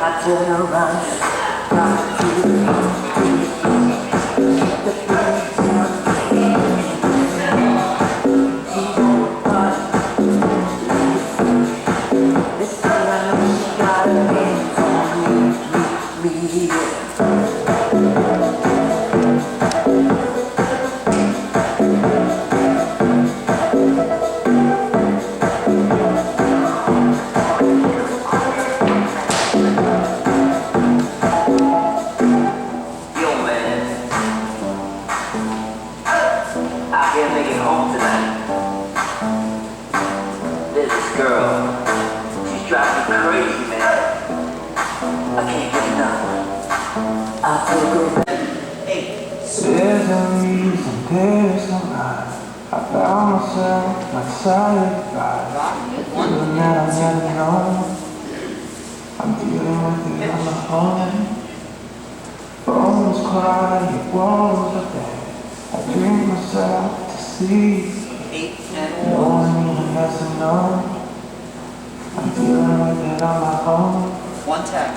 I turn around, got to the things he won't touch. This thing I know she got a hand on me. I can't make it home tonight. There's this girl. She's driving me crazy, man. I can't get enough. I took her back. Hey. There's a reason, there's no lie. I found myself outside of the feeling that I've never known. I'm dealing with it on my own. Phones quiet, walls are dead. I drink myself to sleep. No one even has to know. I'm dealing with it on my own. One tap.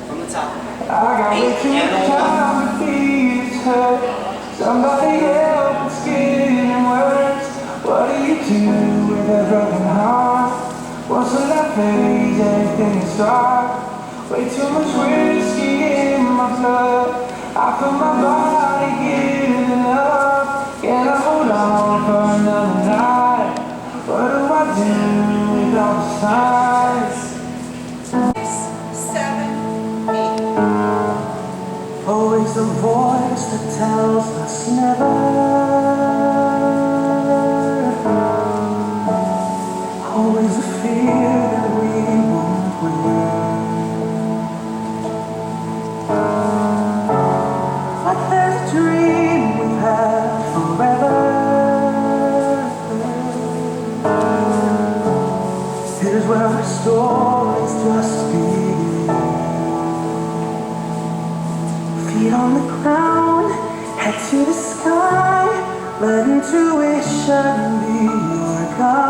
From the top. I got way too much time to be this hurt. Somebody help, it's getting worse. What do you do with a broken heart? Once in that phase, everything is dark. Way too much whiskey in my blood. I feel my body giving up. Can I hold on for another night? What do I do with all the signs? 7, 8. Always a voice that tells us never. Always a fear that we won't win. But there's a dream we've had forever. Here's where our stories just begin. Feet on the ground, head to the sky. Let intuition be your guide.